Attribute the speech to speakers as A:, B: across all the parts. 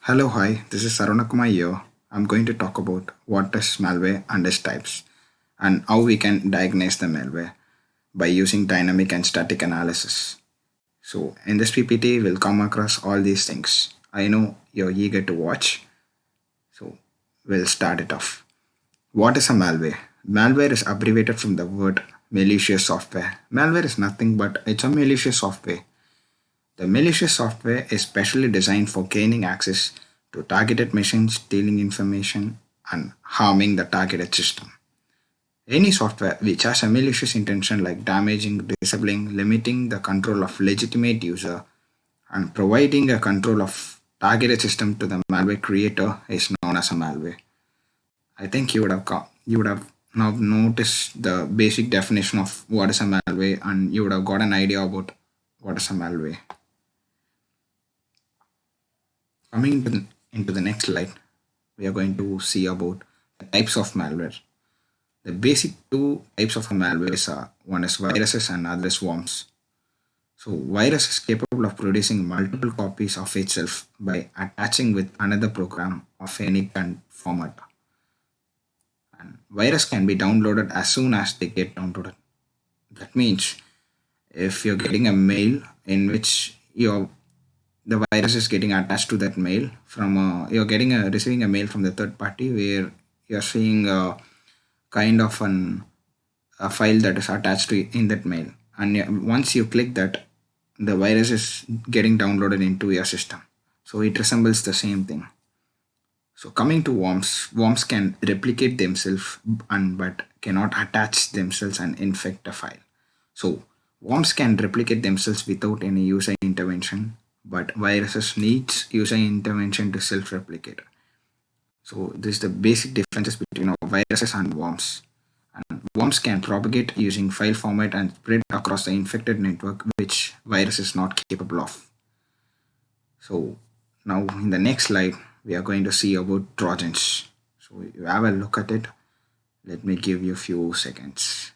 A: Hello, hi, this is Sarunakumar here. I'm going to talk about what is malware and its types and how we can diagnose the malware by using dynamic and static analysis. So, in this PPT, we'll come across all these things. I know you're eager to watch, so we'll start it off. What is a malware? Malware is abbreviated from the word malicious software. Malware is nothing but it's a malicious software. The malicious software is specially designed for gaining access to targeted machines, stealing information, and harming the targeted system. Any software which has a malicious intention like damaging, disabling, limiting the control of legitimate user, and providing a control of targeted system to the malware creator is known as a malware. I think you would have now noticed the basic definition of what is a malware, and you would have got an idea about what is a malware. Coming into the next slide, we are going to see about the types of malware. The basic two types of malware are one is viruses and other is worms. So virus is capable of producing multiple copies of itself by attaching with another program of any format. And virus can be downloaded as soon as they get downloaded. That means if you're getting a mail in which the virus is getting attached to that mail from you're getting receiving a mail from the third party where you're seeing kind of a file that is attached to in that mail, and once you click that, the virus is getting downloaded into your system. So it resembles the same thing. So coming to worms can replicate themselves and but cannot attach themselves and infect a file. So worms can replicate themselves without any user intervention, but viruses needs user intervention to self-replicate. So this is the basic differences between viruses and worms. And worms can propagate using file format and spread across the infected network, which virus is not capable of. So now in the next slide, we are going to see about Trojans. So you have a look at it. Let me give you a few seconds.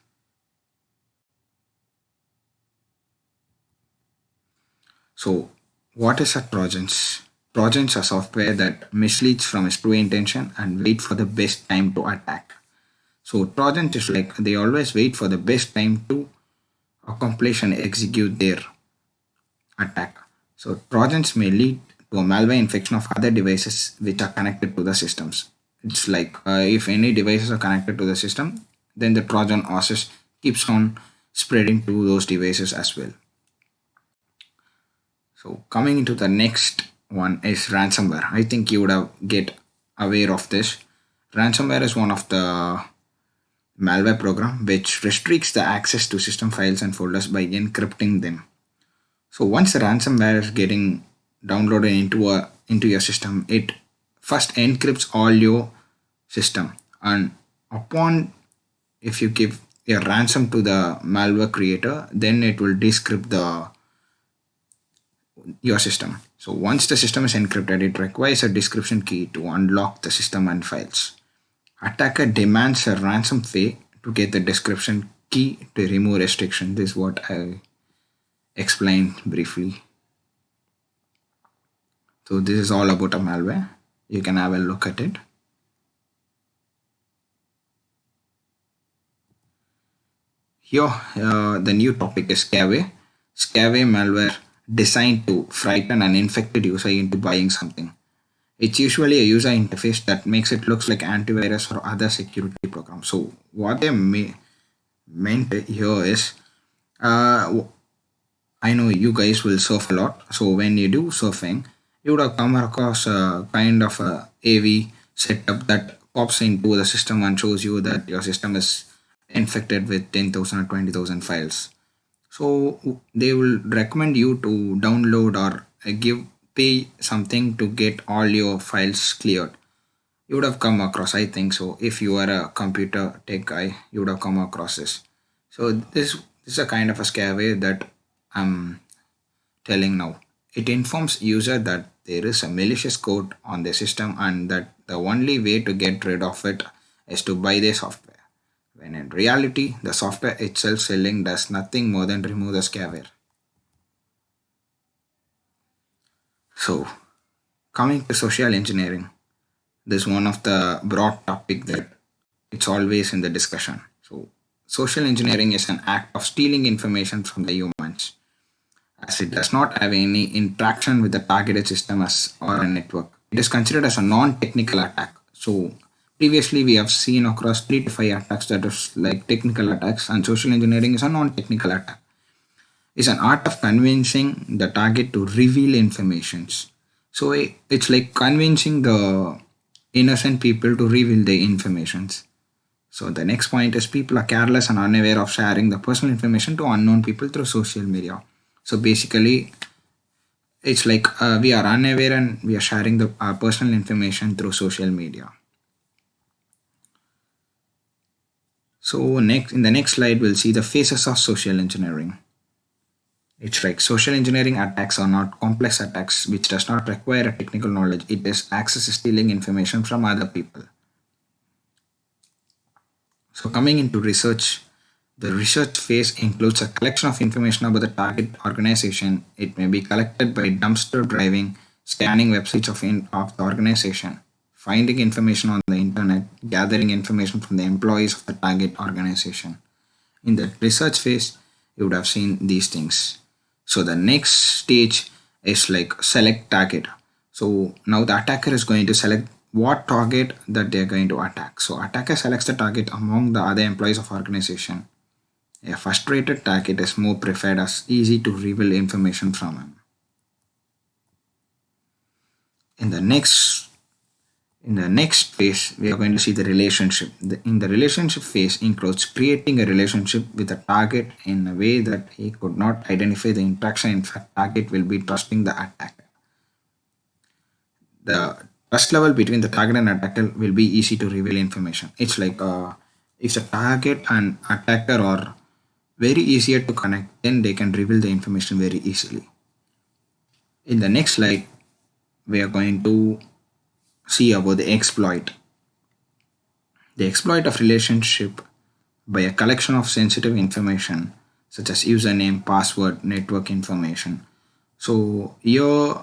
A: So what is a Trojans? Trojans are software that misleads from its true intention and wait for the best time to attack. So Trojans is like they always wait for the best time to accomplish and execute their attack. So Trojans may lead to a malware infection of other devices which are connected to the systems. It's like if any devices are connected to the system, then the Trojan horses keeps on spreading to those devices as well. So coming into the next one is ransomware. I think you would have get aware of this. Ransomware is one of the malware program which restricts the access to system files and folders by encrypting them. So once the ransomware is getting downloaded into your system, it first encrypts all your system, and upon if you give a ransom to the malware creator, then it will decrypt the your system. So once the system is encrypted, it requires a decryption key to unlock the system and files. Attacker demands a ransom fee to get the decryption key to remove restriction. This is what I explained briefly. So this is all about a malware. You can have a look at it. Here, the new topic is scare. Scare malware designed to frighten an infected user into buying something. It's usually a user interface that makes it looks like antivirus or other security program. So what they meant here is, I know you guys will surf a lot. So when you do surfing, you would have come across a kind of a AV setup that pops into the system and shows you that your system is infected with 10,000 or 20,000 files. So they will recommend you to download or pay something to get all your files cleared. You would have come across, I think so. If you are a computer tech guy, you would have come across this. So this is a kind of a scareware that I'm telling now. It informs user that there is a malicious code on the system and that the only way to get rid of it is to buy the software. When in reality, the software itself selling does nothing more than remove the scareware. So Coming to social engineering, this is one of the broad topic that it's always in the discussion. So social engineering is an act of stealing information from the humans, as it does not have any interaction with the targeted system as or a network. It is considered as a non-technical attack. So previously we have seen across 3 to 5 attacks that is like technical attacks, and social engineering is a non-technical attack. It's an art of convincing the target to reveal informations. So it's like convincing the innocent people to reveal the informations. So the next point is people are careless and unaware of sharing the personal information to unknown people through social media. So basically, it's like we are unaware and we are sharing the our personal information through social media. So next, in the next slide, we'll see the phases of social engineering. It's like social engineering attacks are not complex attacks which does not require a technical knowledge. It is access stealing information from other people. So coming into research, the research phase includes a collection of information about the target organization. It may be collected by dumpster driving, scanning websites of the organization, finding information on the internet, gathering information from the employees of the target organization. In the research phase, you would have seen these things. So the next stage is like select target. So now the attacker is going to select what target that they're going to attack. So attacker selects the target among the other employees of organization. A frustrated target is more preferred as easy to reveal information from him. In the next phase, we are going to see the relationship. In the relationship phase includes creating a relationship with the target in a way that he could not identify the interaction. In fact, target will be trusting the attacker. The trust level between the target and attacker will be easy to reveal information. It's like if the target and attacker are very easier to connect, then they can reveal the information very easily. In the next slide, we are going to see about the exploit. The exploit of relationship by a collection of sensitive information such as username, password, network information. So here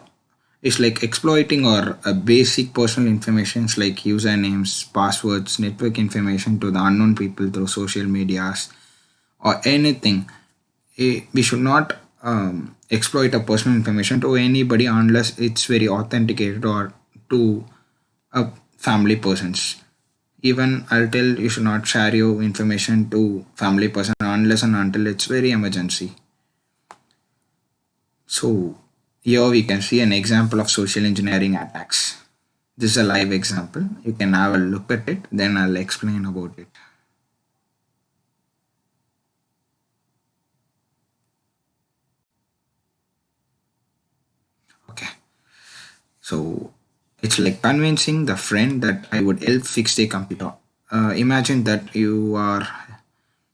A: is like exploiting or a basic personal informations like usernames, passwords, network information to the unknown people through social medias or anything. We should not exploit a personal information to anybody unless it's very authenticated or to a family persons. Even I'll tell you should not share your information to family person unless and until it's very emergency. So here we can see an example of social engineering attacks. This is a live example. You can have a look at it, then I'll explain about it. Okay. So it's like convincing the friend that I would help fix the computer. Imagine that you are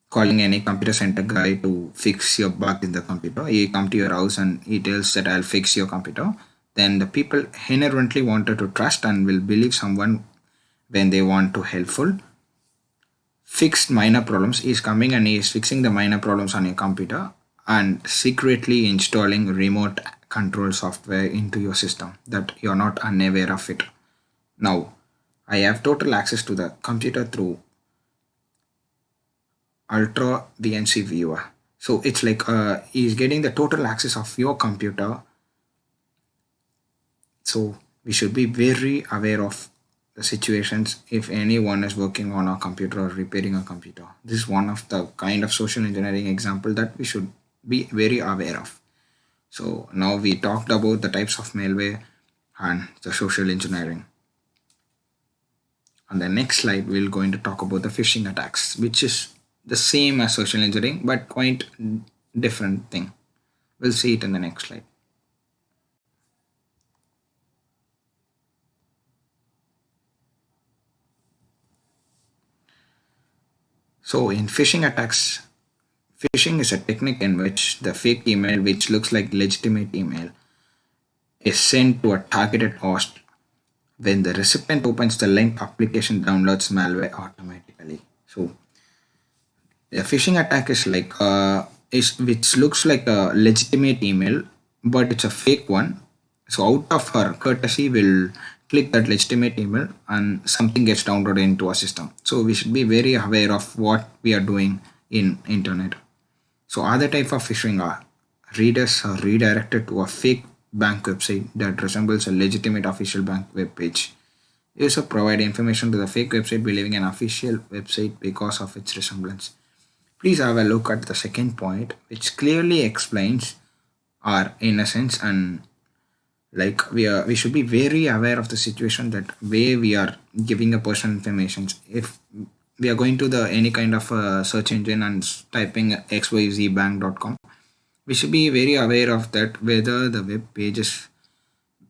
A: calling any computer center guy to fix your bug in the computer. He come to your house and he tells that I'll fix your computer. Then the people inherently wanted to trust and will believe someone when they want to helpful. Fixed minor problems. He is coming and he is fixing the minor problems on your computer and secretly installing remote control software into your system that you're not unaware of it. Now, I have total access to the computer through Ultra VNC viewer. So it's like he's getting the total access of your computer. So we should be very aware of the situations if anyone is working on a computer or repairing a computer. This is one of the kind of social engineering example that we should be very aware of. So now we talked about the types of malware and the social engineering. On the next slide, we're going to talk about the phishing attacks, which is the same as social engineering, but quite different thing. We'll see it in the next slide. So in phishing attacks, phishing is a technique in which the fake email, which looks like legitimate email, is sent to a targeted host. When the recipient opens the link, application downloads malware automatically. So a phishing attack is like which looks like a legitimate email, but it's a fake one. So out of her courtesy, we'll click that legitimate email and something gets downloaded into our system. So we should be very aware of what we are doing in internet. So other type of phishing are readers are redirected to a fake bank website that resembles a legitimate official bank web page. User provide information to the fake website believing an official website because of its resemblance. Please have a look at the second point, which clearly explains our innocence, and like we should be very aware of the situation that way we are giving a personal information. If we are going to the any kind of search engine and typing xyzbank.com, we should be very aware of that whether the web page is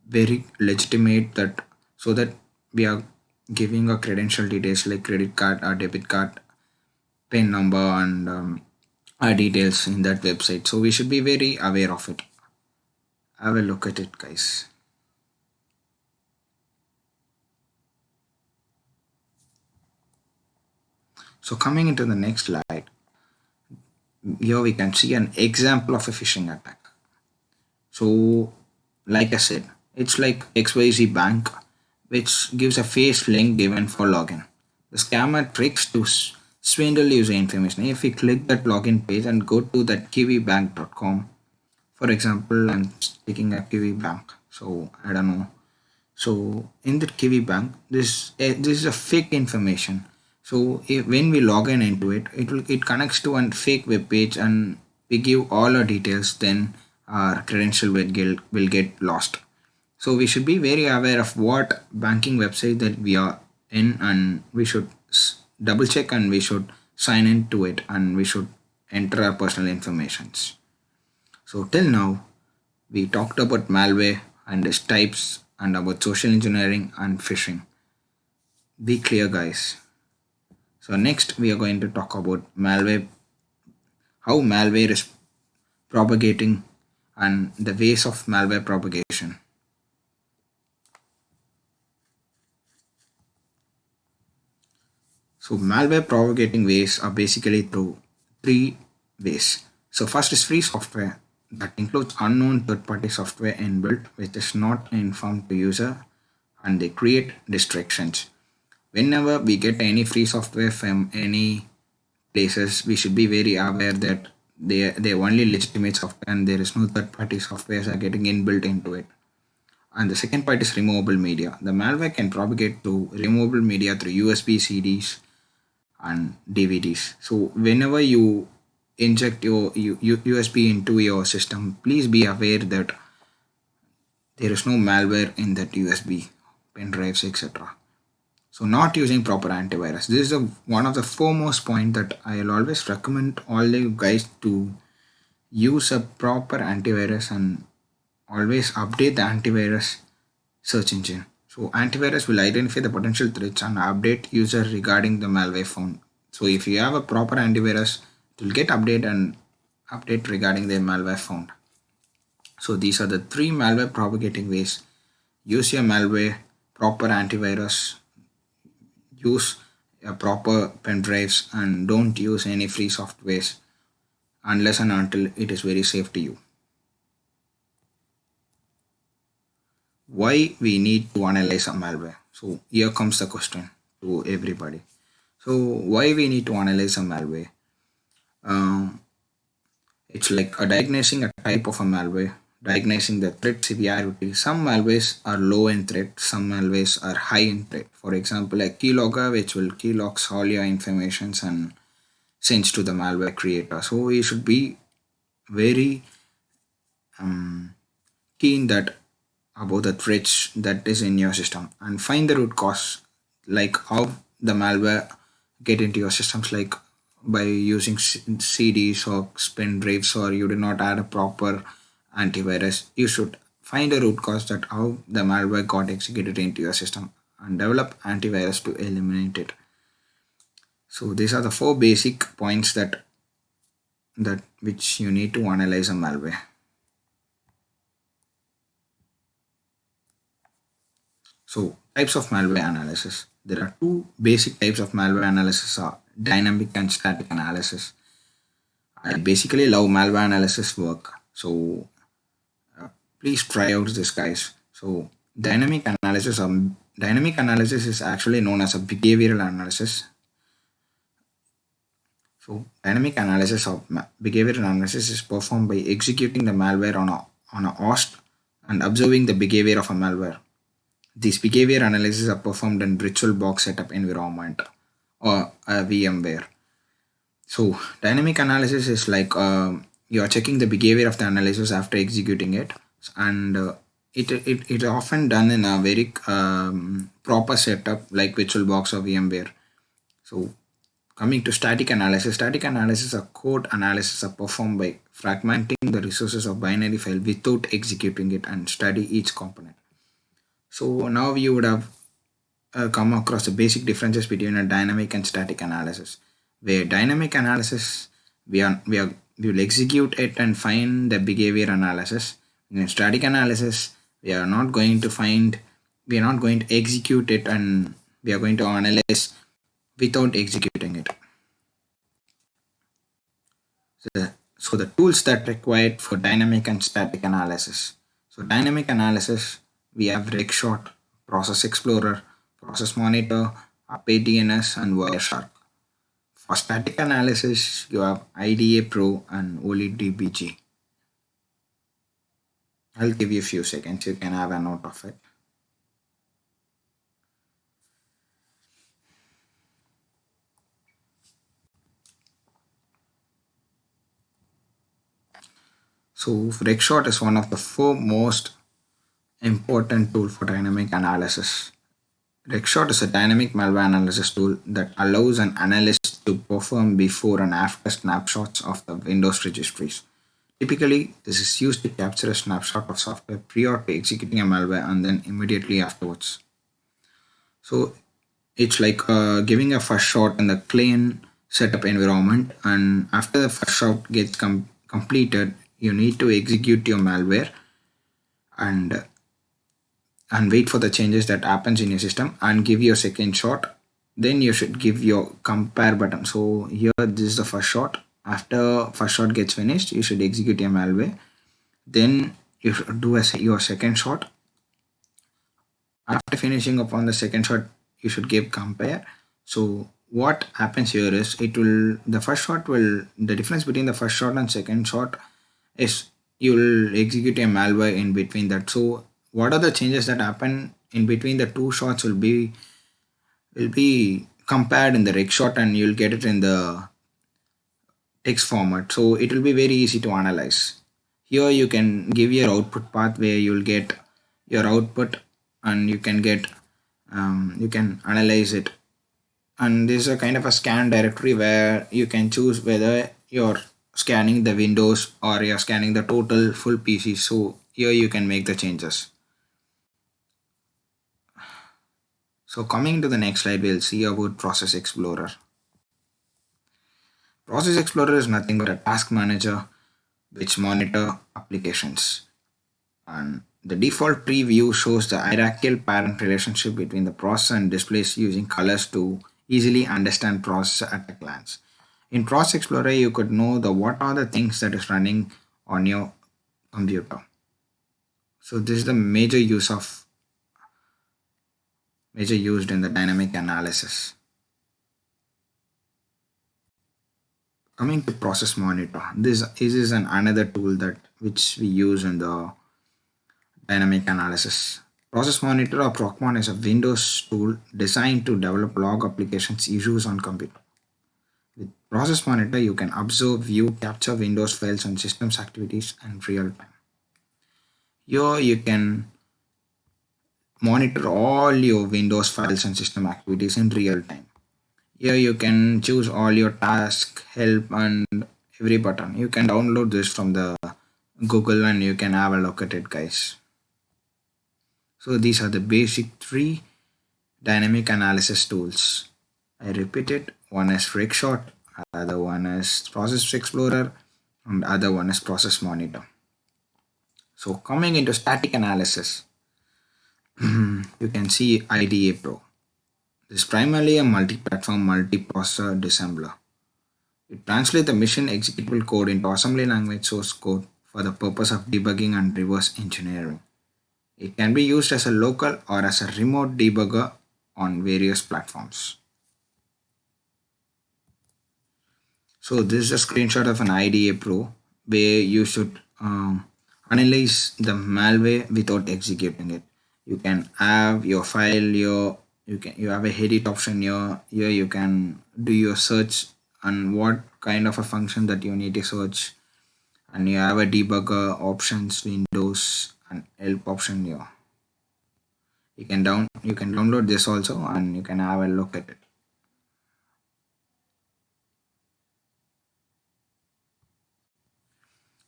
A: very legitimate, that so that we are giving a credential details like credit card or debit card pin number and our details in that website. So we should be very aware of it. Have a look at it, guys. So coming into the next slide, here we can see an example of a phishing attack. So like I said, it's like XYZ Bank, which gives a face link given for login. The scammer tricks to swindle user information. If we click that login page and go to that kiwibank.com, for example, I'm taking a Kiwi Bank, so I don't know. So in the Kiwi Bank, this is a fake information. So when we log in into it, it connects to a fake web page and we give all our details. Then our credential will get lost. So we should be very aware of what banking website that we are in, and we should double check and we should sign into it and we should enter our personal informations. So till now, we talked about malware and its types and about social engineering and phishing. Be clear, guys. So next we are going to talk about malware, how malware is propagating and the ways of malware propagation. So malware propagating ways are basically through three ways. So first is free software that includes unknown third-party software inbuilt which is not informed to user and they create distractions. Whenever we get any free software from any places, we should be very aware that they only legitimate software and there is no third-party softwares are getting inbuilt into it. And the second part is removable media. The malware can propagate to removable media through USB CDs and DVDs. So whenever you inject your USB into your system, please be aware that there is no malware in that USB, pen drives, etc. So not using proper antivirus. This is one of the foremost point that I'll always recommend all you guys to use a proper antivirus and always update the antivirus search engine. So antivirus will identify the potential threats and update user regarding the malware found. So if you have a proper antivirus, it will get update and update regarding the malware found. So these are the three malware propagating ways. Use your malware, proper antivirus, use a proper pen drives, and don't use any free softwares unless and until it is very safe to you. Why we need to analyze a malware? So here comes the question to everybody. So why we need to analyze a malware? It's like diagnosing a type of a malware, diagnosing the threat severity. Some malwares are low in threat, some malwares are high in threat. For example, a keylogger which will keylogs all your informations and sends to the malware creator. So we should be very keen that about the threats that is in your system and find the root cause, like how the malware get into your systems, like by using CDs or pen drives, or you did not add a proper antivirus. You should find a root cause that how the malware got executed into your system and develop antivirus to eliminate it. So these are the four basic points that which you need to analyze a malware. So types of malware analysis. There are two basic types of malware analysis are dynamic and static analysis. I basically love malware analysis work. So Please try out this, guys. So dynamic analysis is actually known as a behavioral analysis. So dynamic analysis of behavioral analysis is performed by executing the malware on a host and observing the behavior of a malware. These behavior analyses are performed in virtual box setup environment or a VMware. So dynamic analysis is like you are checking the behavior of the analysis after executing it, and it is often done in a very proper setup like VirtualBox or VMware. So coming to static analysis or code analysis are performed by fragmenting the resources of binary file without executing it and study each component. So now you would have come across the basic differences between a dynamic and static analysis. Where dynamic analysis, we will execute it and find the behavior analysis. In static analysis, we are not going to execute it, and we are going to analyze without executing it. So the tools that required for dynamic and static analysis. So dynamic analysis, we have Rickshot, Process Explorer, Process Monitor, APDNS, and Wireshark. For static analysis, you have IDA Pro and OLEDBG. I'll give you a few seconds. You can have a note of it. So Rickshot is one of the four most important tool for dynamic analysis. Rickshot is a dynamic malware analysis tool that allows an analyst to perform before and after snapshots of the Windows registries. Typically, this is used to capture a snapshot of software prior to executing a malware and then immediately afterwards. So it's like giving a first shot in the clean setup environment, and after the first shot gets completed, you need to execute your malware and wait for the changes that happens in your system and give your second shot. Then you should give your compare button. So here this is the first shot. After first shot gets finished, you should execute your malware. Then you should do your second shot. After finishing upon the second shot, you should give compare. So what happens here is the difference between the first shot and second shot is you will execute a malware in between that. So what are the changes that happen in between the two shots will be compared in the Rickshot, and you'll get it in the text format. So it will be very easy to analyze. Here you can give your output path where you'll get your output, and you can analyze it. And this is a kind of a scan directory where you can choose whether you're scanning the windows or you're scanning the total full PC. So here you can make the changes. So coming to the next slide, we'll see about Process Explorer. Process Explorer is nothing but a task manager which monitor applications. And the default tree view shows the hierarchical parent relationship between the process and displays using colors to easily understand process at a glance. In Process Explorer, you could know what are the things that is running on your computer. So this is the major used in the dynamic analysis. Coming to Process Monitor, this is another tool which we use in the dynamic analysis. Process Monitor or Procmon is a Windows tool designed to develop log applications issues on computer. With Process Monitor, you can observe, view, capture Windows files and systems activities in real time. Here you can monitor all your Windows files and system activities in real time. Here you can choose all your task, help, and every button. You can download this from the Google and you can have a look at it, guys. So these are the basic 3 dynamic analysis tools. I repeat it. One is Rickshot, other one is Process Explorer, and other one is Process Monitor. So coming into static analysis, you can see IDA Pro. This is primarily a multi-platform, multi-processor dissembler. It translates the mission executable code into assembly language source code for for the purpose of debugging and reverse engineering. It can be used as a local or as a remote debugger on various platforms. So this is a screenshot of an IDA Pro where you should analyze the malware without executing it. You can have your file, you have a edit option here you can do your search and what kind of a function that you need to search, and you have a debugger options, windows and help option here. You can download this also and you can have a look at it.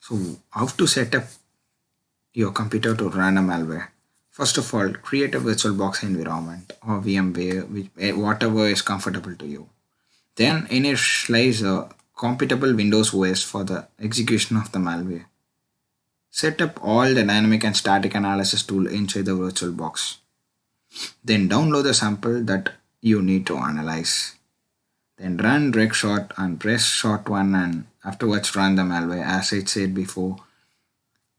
A: So how to set up your computer to run a malware? First of all, create a VirtualBox environment or VMware, whatever is comfortable to you. Then initialize a compatible Windows OS for the execution of the malware. Set up all the dynamic and static analysis tool inside the VirtualBox. Then download the sample that you need to analyze. Then run regshot and press short 1 and afterwards run the malware as I said before.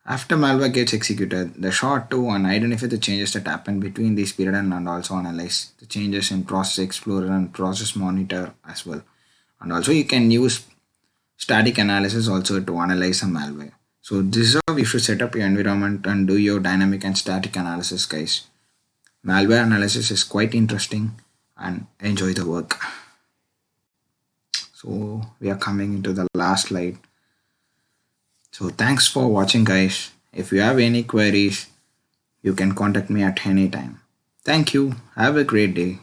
A: After malware gets executed, the short 2 and identify the changes that happen between this period and also analyze the changes in Process Explorer and Process Monitor as well. And also you can use static analysis also to analyze a malware. So this is how you should set up your environment and do your dynamic and static analysis, guys. Malware analysis is quite interesting and enjoy the work. So we are coming into the last slide. So thanks for watching, guys. If you have any queries, you can contact me at any time. Thank you. Have a great day.